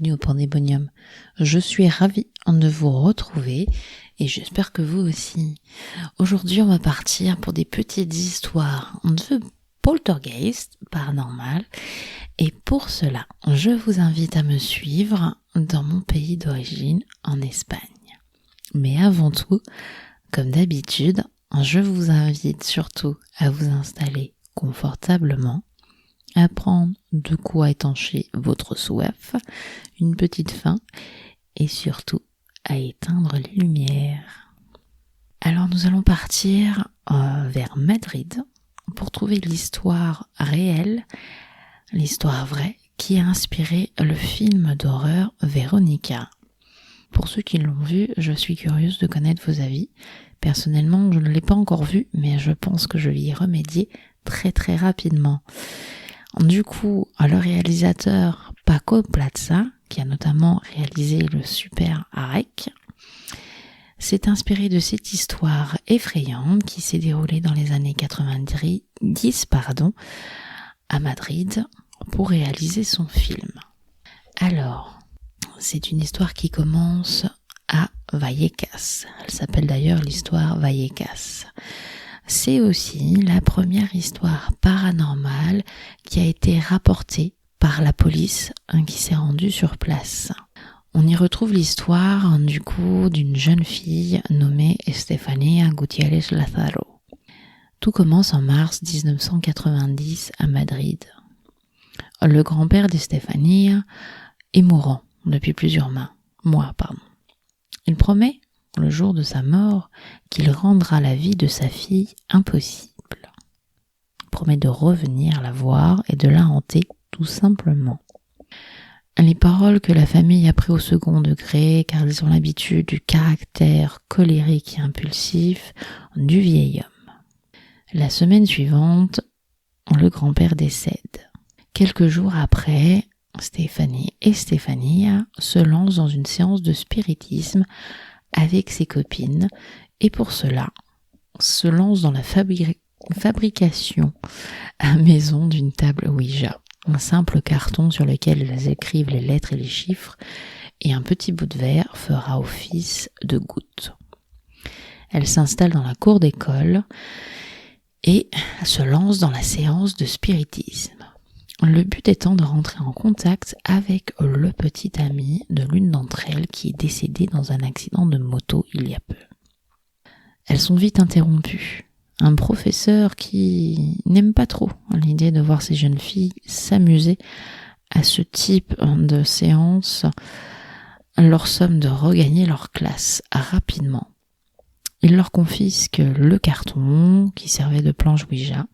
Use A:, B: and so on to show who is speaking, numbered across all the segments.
A: bienvenue au Pandébonium. Je suis ravie de vous retrouver et j'espère que vous aussi. Aujourd'hui, on va partir pour des petites histoires de poltergeist paranormal et pour cela, je vous invite à me suivre dans mon pays d'origine, en Espagne. Mais avant tout, comme d'habitude, je vous invite surtout à vous installer confortablement, à prendre de quoi étancher votre soif, une petite faim et surtout à éteindre les lumières. Alors nous allons partir vers Madrid pour trouver l'histoire réelle, l'histoire vraie qui a inspiré le film d'horreur Veronica. Pour ceux qui l'ont vu, je suis curieuse de connaître vos avis. Personnellement, je ne l'ai pas encore vu, mais je pense que je vais y remédier très très rapidement. Du coup, le réalisateur Paco Plaza, qui a notamment réalisé le super Arec, s'est inspiré de cette histoire effrayante qui s'est déroulée dans les années 90 à Madrid pour réaliser son film. Alors, c'est une histoire qui commence à Vallecas. Elle s'appelle d'ailleurs l'histoire Vallecas. C'est aussi la première histoire paranormale qui a été rapportée par la police qui s'est rendue sur place. On y retrouve l'histoire du coup d'une jeune fille nommée Estefanía Gutiérrez Lázaro. Tout commence en mars 1990 à Madrid. Le grand-père d'Estefanía est mourant depuis plusieurs mois. Il promet, le jour de sa mort, qu'il rendra la vie de sa fille impossible. Il promet de revenir la voir et de la hanter tout simplement. Les paroles que la famille a prises au second degré, car ils ont l'habitude du caractère colérique et impulsif du vieil homme. La semaine suivante, le grand-père décède. Quelques jours après, Stéphanie et Stéphania se lancent dans une séance de spiritisme avec ses copines et pour cela se lancent dans la fabrication à maison d'une table Ouija, un simple carton sur lequel elles écrivent les lettres et les chiffres et un petit bout de verre fera office de goutte. Elles s'installent dans la cour d'école et se lancent dans la séance de spiritisme. Le but étant de rentrer en contact avec le petit ami de l'une d'entre elles qui est décédée dans un accident de moto il y a peu. Elles sont vite interrompues. Un professeur qui n'aime pas trop l'idée de voir ces jeunes filles s'amuser à ce type de séance leur somme de regagner leur classe rapidement. Il leur confisque le carton qui servait de planche Ouija,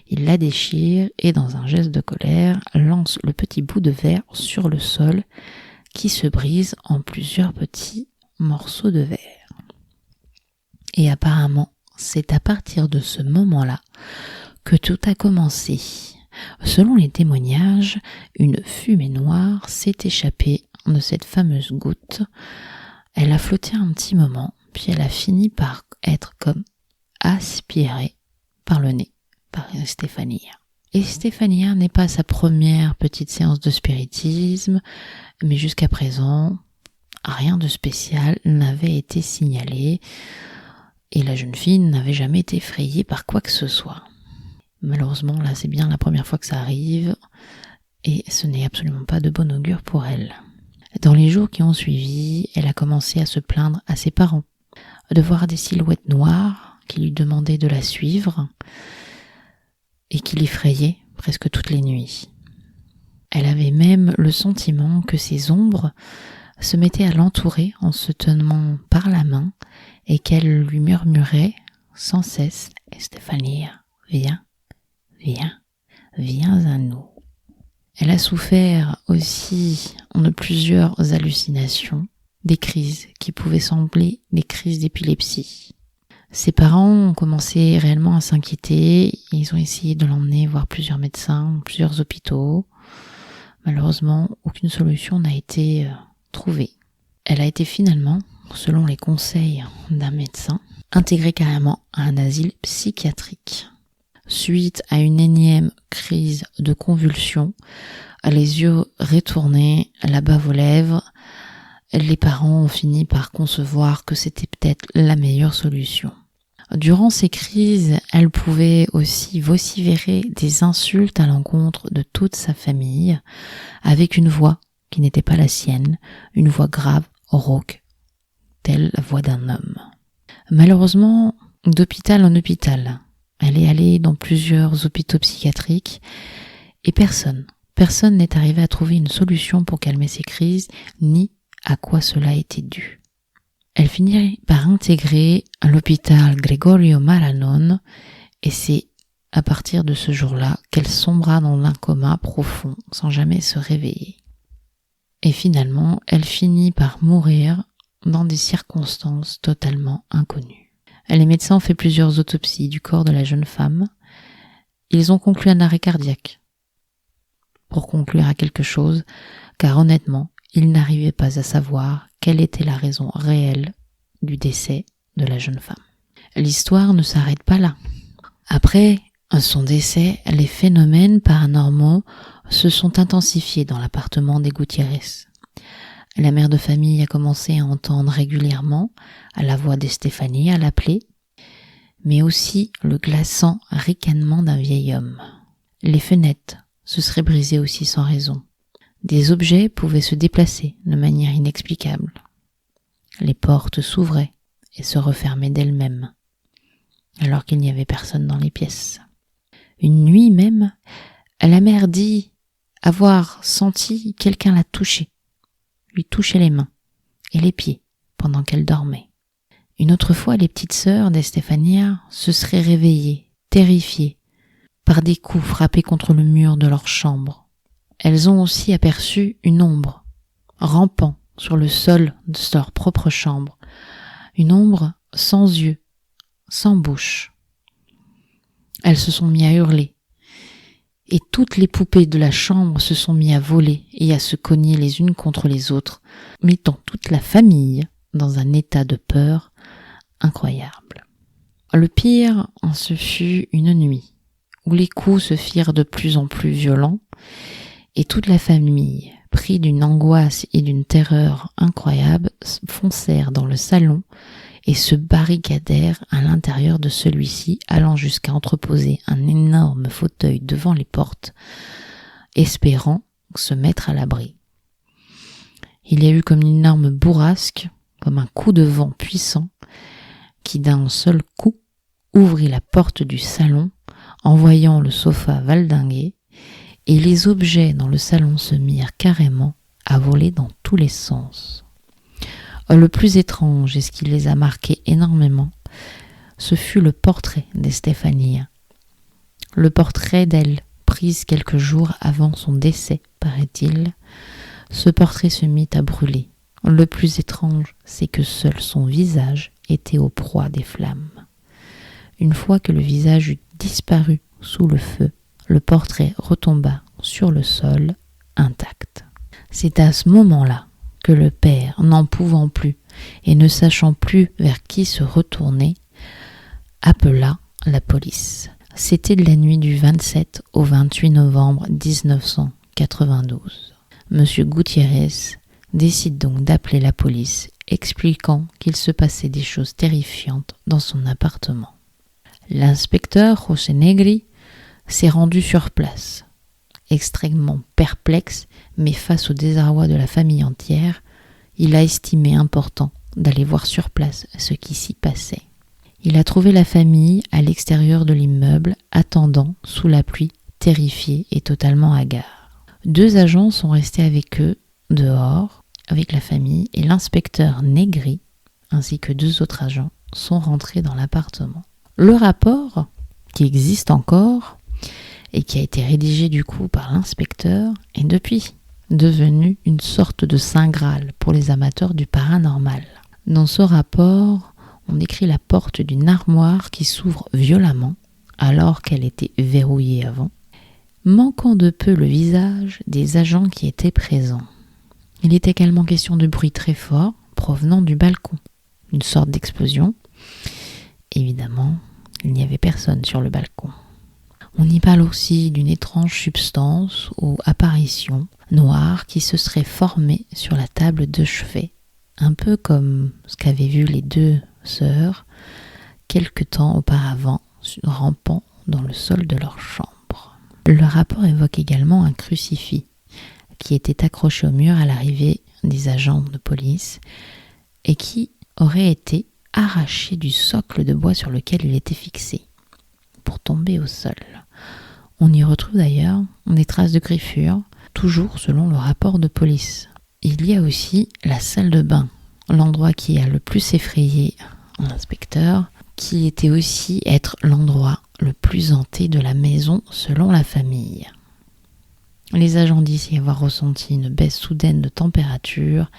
A: il la déchire et dans un geste de colère lance le petit bout de verre sur le sol qui se brise en plusieurs petits morceaux de verre. Et apparemment, c'est à partir de ce moment-là que tout a commencé. Selon les témoignages, une fumée noire s'est échappée de cette fameuse goutte. Elle a flotté un petit moment, puis elle a fini par être comme aspirée par le nez par Stéphania. Et Stéphania n'est pas sa première petite séance de spiritisme, mais jusqu'à présent, rien de spécial n'avait été signalé et la jeune fille n'avait jamais été effrayée par quoi que ce soit. Malheureusement, là, c'est bien la première fois que ça arrive et ce n'est absolument pas de bon augure pour elle. Dans les jours qui ont suivi, elle a commencé à se plaindre à ses parents de voir des silhouettes noires qui lui demandaient de la suivre et qui l'effrayaient presque toutes les nuits. Elle avait même le sentiment que ces ombres se mettaient à l'entourer en se tenant par la main et qu'elle lui murmurait sans cesse « Stéphania, viens, viens, viens à nous ». Elle a souffert aussi de plusieurs hallucinations, des crises qui pouvaient sembler des crises d'épilepsie. Ses parents ont commencé réellement à s'inquiéter, ils ont essayé de l'emmener voir plusieurs médecins, plusieurs hôpitaux. Malheureusement, aucune solution n'a été trouvée. Elle a été finalement, selon les conseils d'un médecin, intégrée carrément à un asile psychiatrique. Suite à une énième crise de convulsion, Les yeux retournés, la bave aux lèvres, les parents ont fini par concevoir que c'était peut-être la meilleure solution. Durant ces crises, elle pouvait aussi vociférer des insultes à l'encontre de toute sa famille, avec une voix qui n'était pas la sienne, une voix grave, rauque, telle la voix d'un homme. Malheureusement, d'hôpital en hôpital, elle est allée dans plusieurs hôpitaux psychiatriques et personne n'est arrivé à trouver une solution pour calmer ces crises, ni à quoi cela était dû. Elle finit par intégrer l'hôpital Gregorio Marañón et c'est à partir de ce jour-là qu'elle sombra dans un coma profond sans jamais se réveiller. Et finalement, elle finit par mourir dans des circonstances totalement inconnues. Les médecins ont fait plusieurs autopsies du corps de la jeune femme. Ils ont conclu un arrêt cardiaque. Pour conclure à quelque chose, car honnêtement, ils n'arrivaient pas à savoir quelle était la raison réelle du décès de la jeune femme. L'histoire ne s'arrête pas là. Après son décès, les phénomènes paranormaux se sont intensifiés dans l'appartement des Gutiérrez. La mère de famille a commencé à entendre régulièrement la voix d'Estefanía l'appeler, mais aussi le glaçant ricanement d'un vieil homme. Les fenêtres se seraient brisées aussi sans raison. Des objets pouvaient se déplacer de manière inexplicable. Les portes s'ouvraient et se refermaient d'elles-mêmes, alors qu'il n'y avait personne dans les pièces. Une nuit même, la mère dit avoir senti quelqu'un la toucher, lui toucher les mains et les pieds pendant qu'elle dormait. Une autre fois, les petites sœurs d'Estefanía se seraient réveillées, terrifiées, par des coups frappés contre le mur de leur chambre. Elles ont aussi aperçu une ombre, rampant sur le sol de leur propre chambre, une ombre sans yeux, sans bouche. Elles se sont mises à hurler, et toutes les poupées de la chambre se sont mises à voler et à se cogner les unes contre les autres, mettant toute la famille dans un état de peur incroyable. Le pire, ce fut une nuit, où les coups se firent de plus en plus violents, et toute la famille, pris d'une angoisse et d'une terreur incroyable, foncèrent dans le salon et se barricadèrent à l'intérieur de celui-ci, allant jusqu'à entreposer un énorme fauteuil devant les portes, espérant se mettre à l'abri. Il y a eu comme une énorme bourrasque, comme un coup de vent puissant, qui d'un seul coup ouvrit la porte du salon, envoyant le sofa valdinguer, et les objets dans le salon se mirent carrément à voler dans tous les sens. Le plus étrange, et ce qui les a marqués énormément, ce fut le portrait d'Estefanía. Le portrait d'elle, prise quelques jours avant son décès, paraît-il. Ce portrait se mit à brûler. Le plus étrange, c'est que seul son visage était aux proies des flammes. Une fois que le visage eut disparu sous le feu, le portrait retomba sur le sol intact. C'est à ce moment-là que le père, n'en pouvant plus et ne sachant plus vers qui se retourner, appela la police. C'était de la nuit du 27 au 28 novembre 1992. Monsieur Gutiérrez décide donc d'appeler la police, expliquant qu'il se passait des choses terrifiantes dans son appartement. L'inspecteur José Negri s'est rendu sur place, extrêmement perplexe, mais face au désarroi de la famille entière, il a estimé important d'aller voir sur place ce qui s'y passait. Il a trouvé la famille à l'extérieur de l'immeuble, attendant sous la pluie, terrifiée et totalement hagard. 2 agents sont restés avec eux, dehors, avec la famille, et l'inspecteur Negri, ainsi que 2 autres agents, sont rentrés dans l'appartement. Le rapport, qui existe encore, et qui a été rédigé du coup par l'inspecteur, est depuis devenu une sorte de saint graal pour les amateurs du paranormal. Dans ce rapport, on décrit la porte d'une armoire qui s'ouvre violemment, alors qu'elle était verrouillée avant, manquant de peu le visage des agents qui étaient présents. Il est également question de bruit très fort provenant du balcon, une sorte d'explosion. Évidemment, il n'y avait personne sur le balcon. On y parle aussi d'une étrange substance ou apparition noire qui se serait formée sur la table de chevet, un peu comme ce qu'avaient vu les deux sœurs quelque temps auparavant, rampant dans le sol de leur chambre. Le rapport évoque également un crucifix qui était accroché au mur à l'arrivée des agents de police et qui aurait été arraché du socle de bois sur lequel il était fixé pour tomber au sol. On y retrouve d'ailleurs des traces de griffures, toujours selon le rapport de police. Il y a aussi la salle de bain, l'endroit qui a le plus effrayé l'inspecteur, qui était aussi être l'endroit le plus hanté de la maison selon la famille. Les agents disent y avoir ressenti une baisse soudaine de température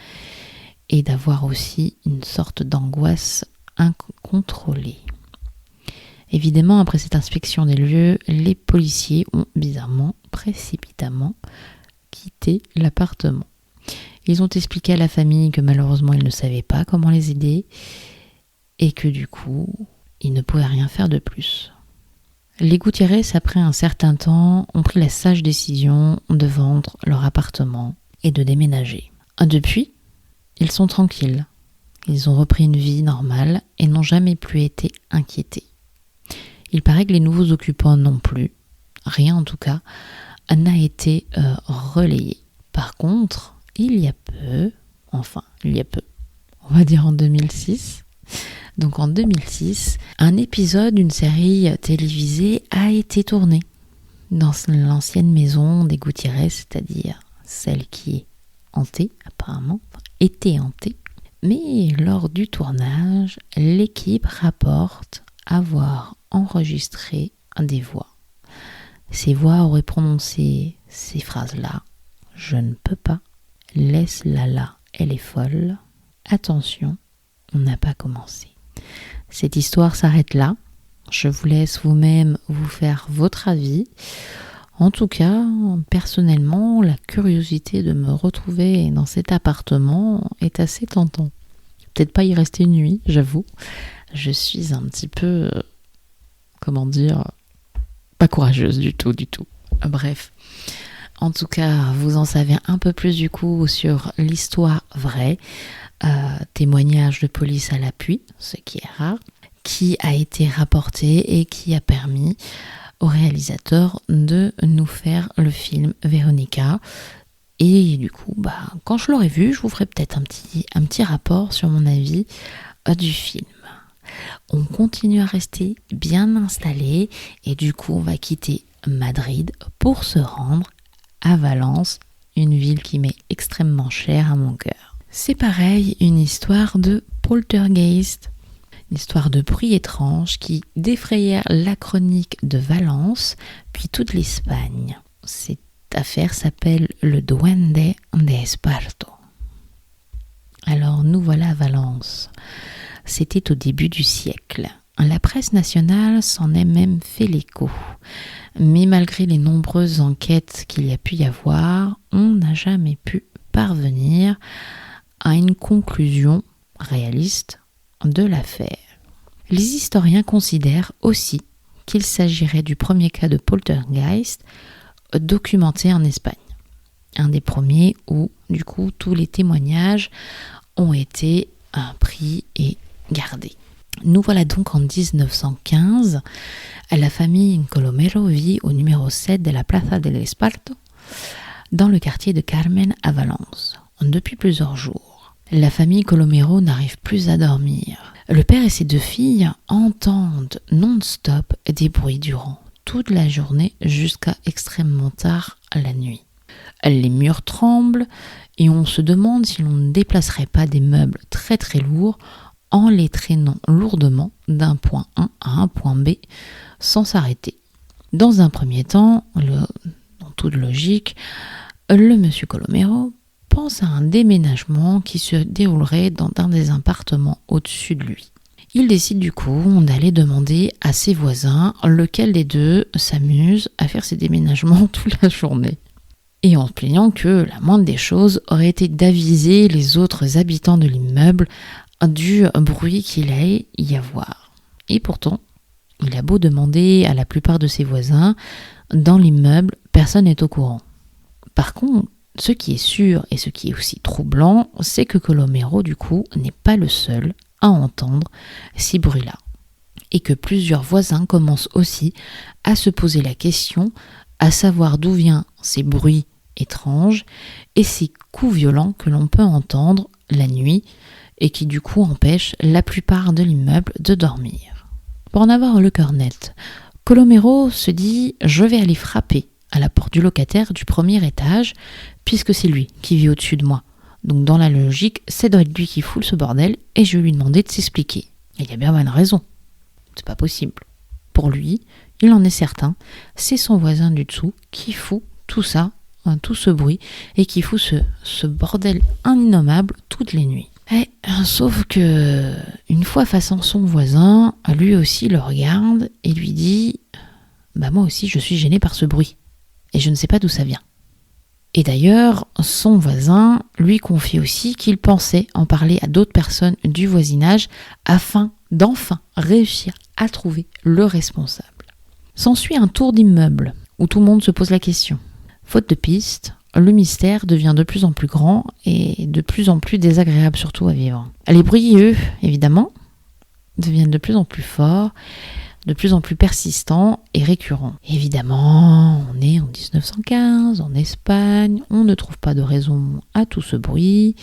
A: et d'avoir aussi une sorte d'angoisse incontrôlée. Évidemment, après cette inspection des lieux, les policiers ont bizarrement, précipitamment, quitté l'appartement. Ils ont expliqué à la famille que malheureusement ils ne savaient pas comment les aider et que du coup, ils ne pouvaient rien faire de plus. Les Gutiérrez, après un certain temps, ont pris la sage décision de vendre leur appartement et de déménager. Depuis, ils sont tranquilles. Ils ont repris une vie normale et n'ont jamais plus été inquiétés. Il paraît que les nouveaux occupants non plus, rien en tout cas, n'a été relayé. Par contre, il y a peu, on va dire en 2006, donc en 2006, un épisode d'une série télévisée a été tourné dans l'ancienne maison des Gutiérrez, c'est-à-dire celle qui est hantée, apparemment, était hantée. Mais lors du tournage, l'équipe rapporte avoir enregistré des voix. Ces voix auraient prononcé ces phrases-là. « Je ne peux pas. Laisse-la là, elle est folle. Attention, on n'a pas commencé. » Cette histoire s'arrête là. Je vous laisse vous-même vous faire votre avis. En tout cas, personnellement, la curiosité de me retrouver dans cet appartement est assez tentant. Peut-être pas y rester une nuit, j'avoue. Je suis un petit peu, pas courageuse du tout. Bref. En tout cas, vous en savez un peu plus du coup sur l'histoire vraie, témoignage de police à l'appui, ce qui est rare, qui a été rapporté et qui a permis au réalisateur de nous faire le film Véronica. Et du coup, quand je l'aurai vu, je vous ferai peut-être un petit rapport sur mon avis du film. On continue à rester bien installé et du coup, on va quitter Madrid pour se rendre à Valence, une ville qui m'est extrêmement chère à mon cœur. C'est pareil, une histoire de poltergeist, une histoire de bruit étrange qui défrayèrent la chronique de Valence, puis toute l'Espagne. Cette affaire s'appelle le Duende de Esparto. Alors nous voilà à Valence. C'était au début du siècle. La presse nationale s'en est même fait l'écho. Mais malgré les nombreuses enquêtes qu'il y a pu y avoir, on n'a jamais pu parvenir à une conclusion réaliste de l'affaire. Les historiens considèrent aussi qu'il s'agirait du premier cas de poltergeist documenté en Espagne. Un des premiers où, du coup, tous les témoignages ont été pris et gardés. Nous voilà donc en 1915. La famille Colomero vit au numéro 7 de la Plaza del Esparto, dans le quartier de Carmen à Valence, depuis plusieurs jours. La famille Colomero n'arrive plus à dormir. Le père et ses deux filles entendent non-stop des bruits durant toute la journée jusqu'à extrêmement tard la nuit. Les murs tremblent et on se demande si l'on ne déplacerait pas des meubles très très lourds en les traînant lourdement d'un point A à un point B sans s'arrêter. Dans un premier temps, dans toute logique, le monsieur Colomero pense à un déménagement qui se déroulerait dans un des appartements au-dessus de lui. Il décide du coup d'aller demander à ses voisins lequel des deux s'amuse à faire ces déménagements toute la journée. Et en se plaignant que la moindre des choses aurait été d'aviser les autres habitants de l'immeuble du bruit qu'il allait y avoir. Et pourtant, Il a beau demander à la plupart de ses voisins, dans l'immeuble, personne n'est au courant. Par contre, ce qui est sûr et ce qui est aussi troublant, c'est que Colomero, du coup, n'est pas le seul à entendre ces bruits-là. Et que plusieurs voisins commencent aussi à se poser la question, à savoir d'où viennent ces bruits étranges et ces coups violents que l'on peut entendre la nuit et qui du coup empêchent la plupart de l'immeuble de dormir. Pour en avoir le cœur net, Colomero se dit « je vais aller frapper à la porte du locataire du premier étage puisque c'est lui qui vit au-dessus de moi. Donc dans la logique, c'est doit être lui qui fout ce bordel et je vais lui demander de s'expliquer. » Il y a bien une raison. C'est pas possible. Pour lui, il en est certain, c'est son voisin du dessous qui fout tout ça, tout ce bruit, et qui fout ce bordel innommable toutes les nuits. Sauf que, une fois face à son voisin, lui aussi le regarde et lui dit « moi aussi je suis gêné par ce bruit, et je ne sais pas d'où ça vient. » Et d'ailleurs, son voisin lui confie aussi qu'il pensait en parler à d'autres personnes du voisinage afin d'enfin réussir à trouver le responsable. S'ensuit un tour d'immeuble où tout le monde se pose la question. Faute de piste, le mystère devient de plus en plus grand et de plus en plus désagréable surtout à vivre. Les bruits, eux, évidemment, deviennent de plus en plus forts, de plus en plus persistants et récurrents. Évidemment, on est en 1915, en Espagne, on ne trouve pas de raison à tout ce bruit.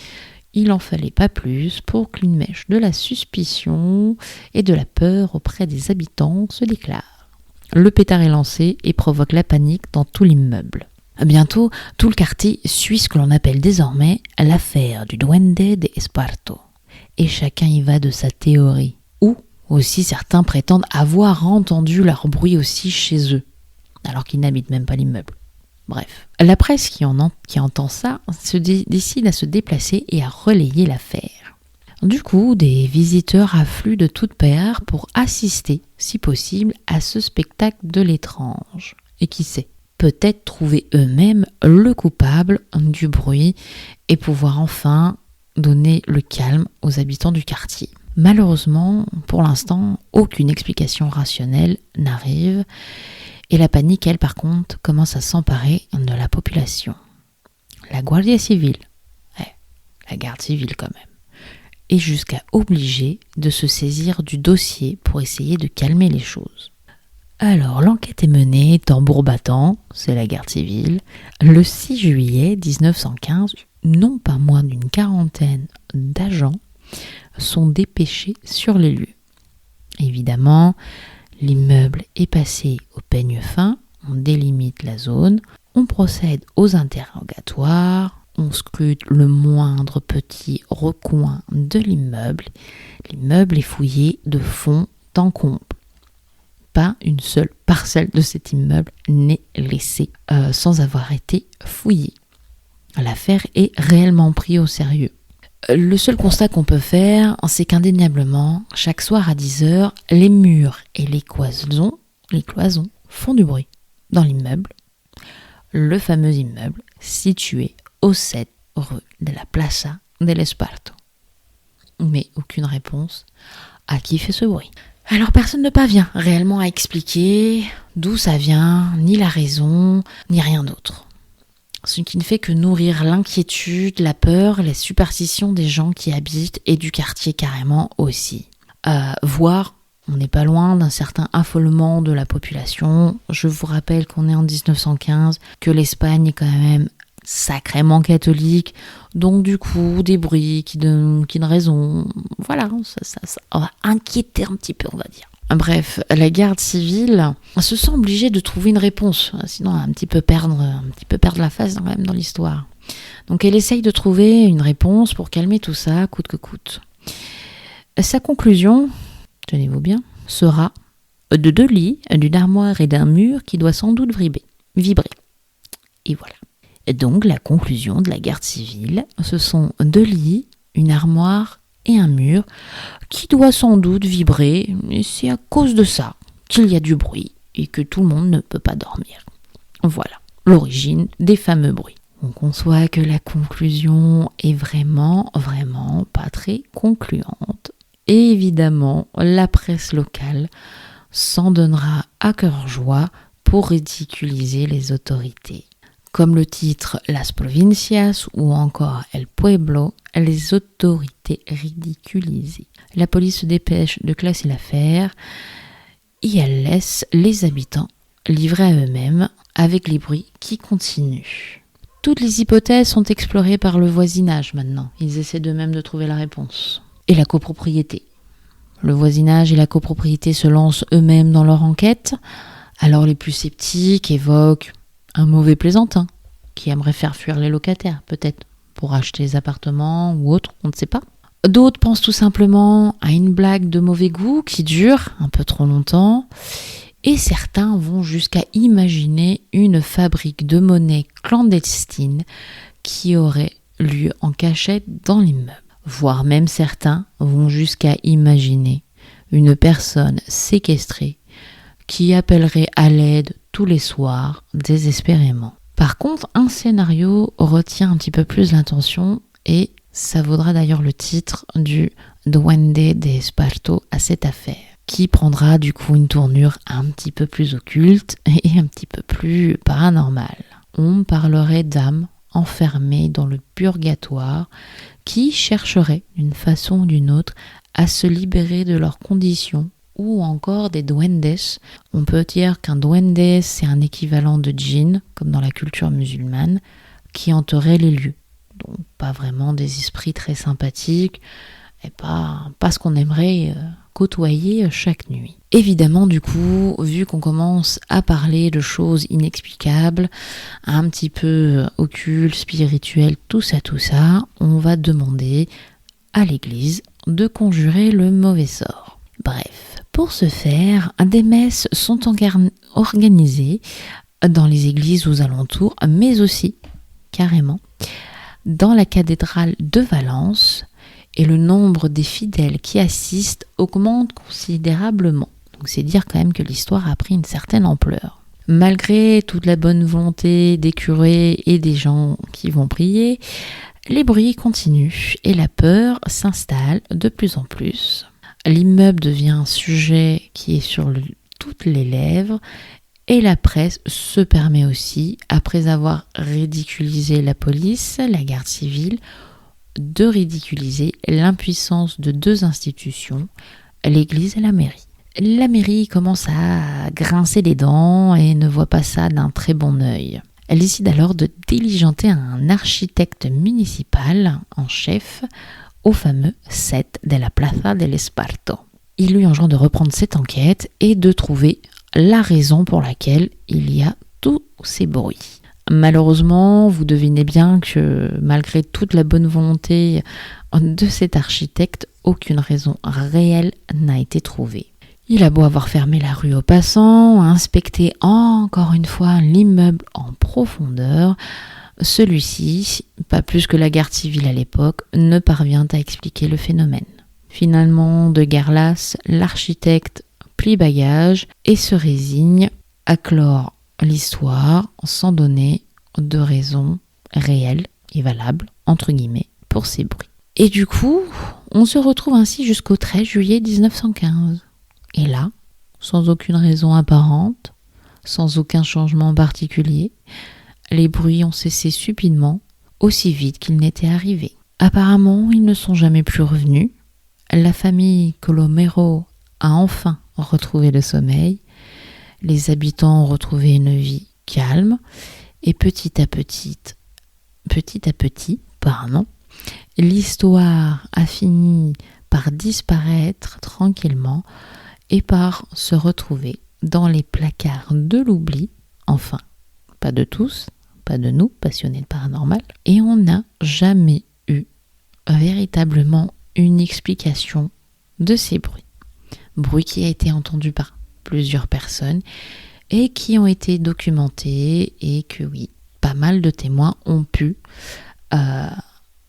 A: Il n'en fallait pas plus pour qu'une mèche de la suspicion et de la peur auprès des habitants se déclare. Le pétard est lancé et provoque la panique dans tout l'immeuble. Bientôt, tout le quartier suit ce que l'on appelle désormais l'affaire du Duende de Esparto. Et chacun y va de sa théorie. Ou aussi certains prétendent avoir entendu leur bruit aussi chez eux, alors qu'ils n'habitent même pas l'immeuble. Bref, la presse qui entend ça décide à se déplacer et à relayer l'affaire. Du coup, des visiteurs affluent de toutes parts pour assister, si possible, à ce spectacle de l'étrange. Et qui sait, peut-être trouver eux-mêmes le coupable du bruit et pouvoir enfin donner le calme aux habitants du quartier. Malheureusement, pour l'instant, aucune explication rationnelle n'arrive. Et la panique, elle, par contre, commence à s'emparer de la population. La Guardia Civile, la garde civile quand même, est jusqu'à obligée de se saisir du dossier pour essayer de calmer les choses. Alors, l'enquête est menée, tambour battant, c'est la garde civile, le 6 juillet 1915, non pas moins d'une quarantaine d'agents sont dépêchés sur les lieux. Évidemment, l'immeuble est passé au peigne fin, on délimite la zone, on procède aux interrogatoires, on scrute le moindre petit recoin de l'immeuble. L'immeuble est fouillé de fond en comble. Pas une seule parcelle de cet immeuble n'est laissée sans avoir été fouillée. L'affaire est réellement prise au sérieux. Le seul constat qu'on peut faire, c'est qu'indéniablement, chaque soir à 10h, les murs et les cloisons font du bruit dans l'immeuble, le fameux immeuble situé au 7 rue de la Plaza de l'Esparto. Mais aucune réponse à qui fait ce bruit. Alors personne ne parvient réellement à expliquer d'où ça vient, ni la raison, ni rien d'autre. Ce qui ne fait que nourrir l'inquiétude, la peur, les superstitions des gens qui habitent et du quartier carrément aussi. Voire, on n'est pas loin d'un certain affolement de la population. Je vous rappelle qu'on est en 1915, que l'Espagne est quand même sacrément catholique, donc du coup des bruits qui donnent raison, voilà, ça va inquiéter un petit peu, on va dire. Bref, la garde civile se sent obligée de trouver une réponse, sinon elle va un petit peu perdre la face quand même dans l'histoire. Donc elle essaye de trouver une réponse pour calmer tout ça, coûte que coûte. Sa conclusion, tenez-vous bien, sera de 2 lits, d'une armoire et d'un mur qui doit sans doute vibrer. Et voilà. Et donc la conclusion de la garde civile, ce sont 2 lits, une armoire et un mur qui doit sans doute vibrer, et c'est à cause de ça qu'il y a du bruit et que tout le monde ne peut pas dormir. Voilà, l'origine des fameux bruits. On conçoit que la conclusion est vraiment pas très concluante. Et évidemment, la presse locale s'en donnera à cœur joie pour ridiculiser les autorités. Comme le titre Las Provincias ou encore El Pueblo, les autorités ridiculisées. La police se dépêche de classer l'affaire et elle laisse les habitants livrés à eux-mêmes avec les bruits qui continuent. Toutes les hypothèses sont explorées par le voisinage maintenant. Ils essaient d'eux-mêmes de trouver la réponse. Et la copropriété. Le voisinage et la copropriété se lancent eux-mêmes dans leur enquête. Alors les plus sceptiques évoquent un mauvais plaisantin qui aimerait faire fuir les locataires, peut-être pour acheter des appartements ou autre, on ne sait pas. D'autres pensent tout simplement à une blague de mauvais goût qui dure un peu trop longtemps. Et certains vont jusqu'à imaginer une fabrique de monnaie clandestine qui aurait lieu en cachette dans l'immeuble. Voire même certains vont jusqu'à imaginer une personne séquestrée qui appellerait à l'aide tous les soirs désespérément. Par contre, un scénario retient un petit peu plus l'attention et ça vaudra d'ailleurs le titre du Duende de Esparto à cette affaire, qui prendra du coup une tournure un petit peu plus occulte et un petit peu plus paranormale. On parlerait d'âmes enfermées dans le purgatoire qui chercheraient d'une façon ou d'une autre à se libérer de leurs conditions, ou encore des duendes. On peut dire qu'un duende, c'est un équivalent de djinn, comme dans la culture musulmane, qui hanterait les lieux. Donc pas vraiment des esprits très sympathiques, et pas ce qu'on aimerait côtoyer chaque nuit. Évidemment, du coup, vu qu'on commence à parler de choses inexplicables, un petit peu occultes, spirituelles, tout ça, on va demander à l'église de conjurer le mauvais sort. Bref, pour ce faire, des messes sont organisées dans les églises aux alentours, mais aussi, carrément, dans la cathédrale de Valence, et le nombre des fidèles qui assistent augmente considérablement. Donc c'est dire quand même que l'histoire a pris une certaine ampleur. Malgré toute la bonne volonté des curés et des gens qui vont prier, les bruits continuent et la peur s'installe de plus en plus. L'immeuble devient un sujet qui est sur toutes les lèvres et la presse se permet aussi, après avoir ridiculisé la police, la garde civile, de ridiculiser l'impuissance de deux institutions, l'église et la mairie. La mairie commence à grincer les dents et ne voit pas ça d'un très bon œil. Elle décide alors de diligenter un architecte municipal en chef au fameux set de la Plaza del Esparto. Il lui enjoint de reprendre cette enquête et de trouver la raison pour laquelle il y a tous ces bruits. Malheureusement, vous devinez bien que malgré toute la bonne volonté de cet architecte, aucune raison réelle n'a été trouvée. Il a beau avoir fermé la rue aux passants, inspecté encore une fois l'immeuble en profondeur, celui-ci, pas plus que la garde civile à l'époque, ne parvient à expliquer le phénomène. Finalement, de guerre lasse, l'architecte plie bagage et se résigne à clore l'histoire sans donner de raison réelle et valable, entre guillemets, pour ces bruits. Et du coup, on se retrouve ainsi jusqu'au 13 juillet 1915. Et là, sans aucune raison apparente, sans aucun changement particulier, les bruits ont cessé subitement, aussi vite qu'ils n'étaient arrivés. Apparemment, ils ne sont jamais plus revenus. La famille Colomero a enfin retrouvé le sommeil. Les habitants ont retrouvé une vie calme et petit à petit, l'histoire a fini par disparaître tranquillement et par se retrouver dans les placards de l'oubli, enfin, pas de tous, pas de nous, passionnés de paranormal, et on n'a jamais eu véritablement une explication de ces bruits. Bruit qui a été entendu par plusieurs personnes et qui ont été documentés et que oui, pas mal de témoins ont pu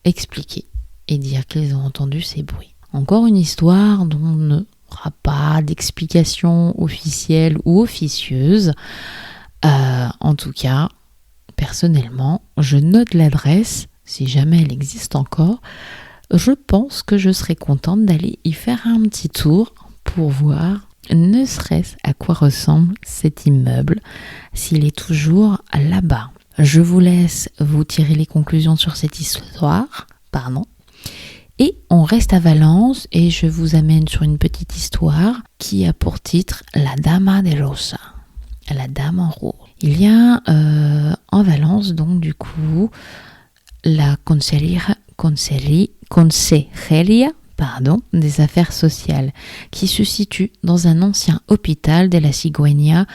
A: expliquer et dire qu'ils ont entendu ces bruits. Encore une histoire dont on n'aura pas d'explication officielle ou officieuse. En tout cas, personnellement, je note l'adresse, si jamais elle existe encore. Je pense que je serais contente d'aller y faire un petit tour pour voir ne serait-ce à quoi ressemble cet immeuble s'il est toujours là-bas. Je vous laisse vous tirer les conclusions sur cette histoire, et on reste à Valence et je vous amène sur une petite histoire qui a pour titre La Dama de Rosa, la dame en rouge. Il y a en Valence donc du coup la Consejería des affaires sociales qui se situe dans un ancien hôpital de la Cigüeña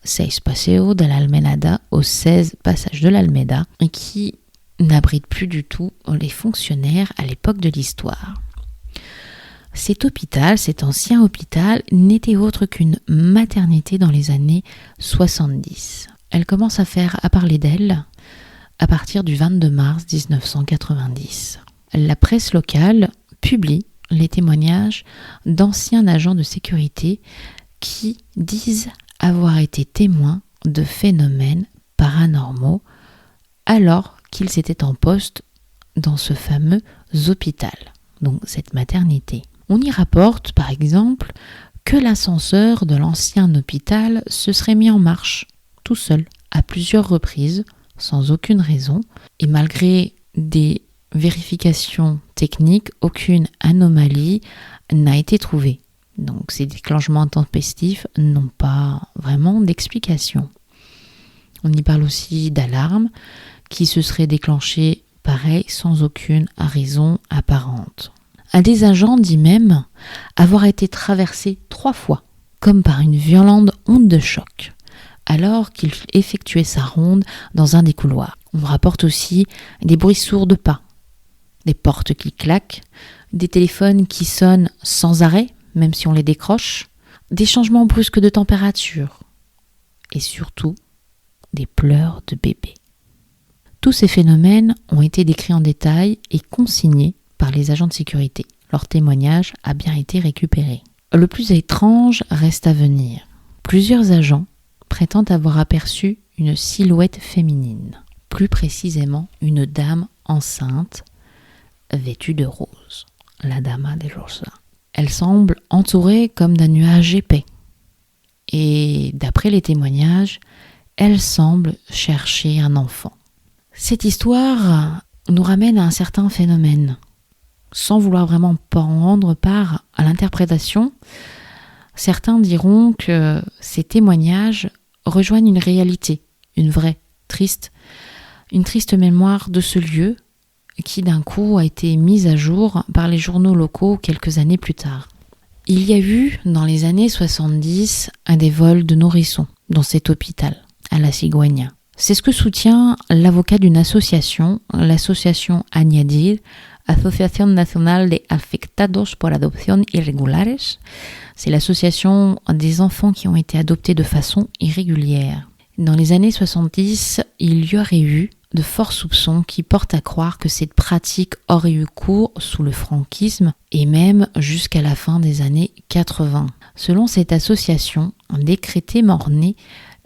A: 6 Paseo de l'Almenada au 16 passage de l'Almeda et qui n'abrite plus du tout les fonctionnaires à l'époque de l'histoire. Cet ancien hôpital, n'était autre qu'une maternité dans les années 70. Elle commence à parler d'elle à partir du 22 mars 1990. La presse locale publie les témoignages d'anciens agents de sécurité qui disent avoir été témoins de phénomènes paranormaux alors qu'ils étaient en poste dans ce fameux hôpital, donc cette maternité. On y rapporte par exemple que l'ascenseur de l'ancien hôpital se serait mis en marche tout seul à plusieurs reprises sans aucune raison et malgré des vérifications techniques, aucune anomalie n'a été trouvée. Donc ces déclenchements intempestifs n'ont pas vraiment d'explication. On y parle aussi d'alarme qui se serait déclenchée pareil sans aucune raison apparente. Un des agents dit même avoir été traversé 3 fois, comme par une violente onde de choc, alors qu'il effectuait sa ronde dans un des couloirs. On rapporte aussi des bruits sourds de pas, des portes qui claquent, des téléphones qui sonnent sans arrêt, même si on les décroche, des changements brusques de température et surtout des pleurs de bébé. Tous ces phénomènes ont été décrits en détail et consignés par les agents de sécurité. Leur témoignage a bien été récupéré. Le plus étrange reste à venir. Plusieurs agents prétendent avoir aperçu une silhouette féminine, plus précisément une dame enceinte vêtue de rose, la Dama de Rosa. Elle semble entourée comme d'un nuage épais. Et d'après les témoignages, elle semble chercher un enfant. Cette histoire nous ramène à un certain phénomène. Sans vouloir vraiment prendre part à l'interprétation, certains diront que ces témoignages rejoignent une réalité, une vraie, une triste mémoire de ce lieu qui d'un coup a été mise à jour par les journaux locaux quelques années plus tard. Il y a eu dans les années 70 des vols de nourrissons dans cet hôpital, à la Cigüeña. C'est ce que soutient l'avocat d'une association, l'association ANADIR, Asociación Nacional de Afectados por Adopción Irregulares. C'est l'association des enfants qui ont été adoptés de façon irrégulière. Dans les années 70, il y aurait eu de forts soupçons qui portent à croire que cette pratique aurait eu cours sous le franquisme et même jusqu'à la fin des années 80. Selon cette association, décrété mort-né,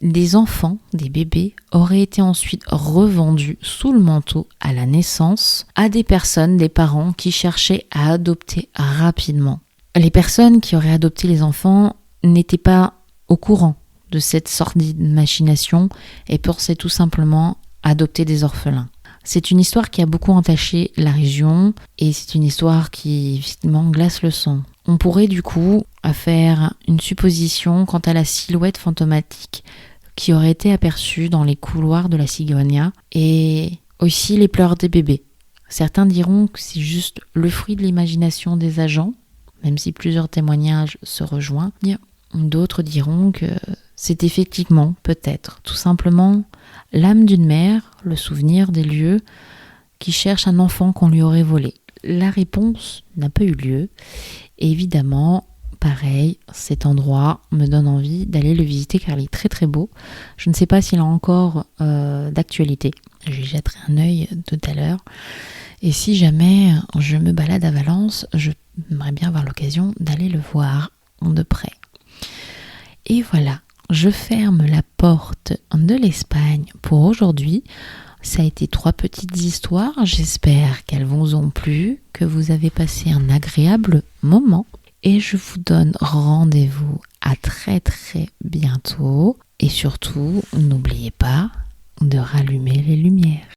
A: des enfants, des bébés, auraient été ensuite revendus sous le manteau à la naissance à des personnes, des parents qui cherchaient à adopter rapidement. Les personnes qui auraient adopté les enfants n'étaient pas au courant de cette sordide machination et pensaient tout simplement adopter des orphelins. C'est une histoire qui a beaucoup entaché la région et c'est une histoire qui effectivement glace le sang. On pourrait du coup faire une supposition quant à la silhouette fantomatique qui aurait été aperçue dans les couloirs de la Cigüeña et aussi les pleurs des bébés. Certains diront que c'est juste le fruit de l'imagination des agents, même si plusieurs témoignages se rejoignent. D'autres diront que c'est effectivement, peut-être, tout simplement l'âme d'une mère, le souvenir des lieux, qui cherche un enfant qu'on lui aurait volé. La réponse n'a pas eu lieu. Et évidemment, pareil, cet endroit me donne envie d'aller le visiter car il est très très beau. Je ne sais pas s'il est encore d'actualité. J'y jetterai un œil tout à l'heure. Et si jamais je me balade à Valence, j'aimerais bien avoir l'occasion d'aller le voir de près. Et voilà, je ferme la porte de l'Espagne pour aujourd'hui. Ça a été 3 petites histoires. J'espère qu'elles vous ont plu, que vous avez passé un agréable moment. Et je vous donne rendez-vous à très très bientôt. Et surtout, n'oubliez pas de rallumer les lumières.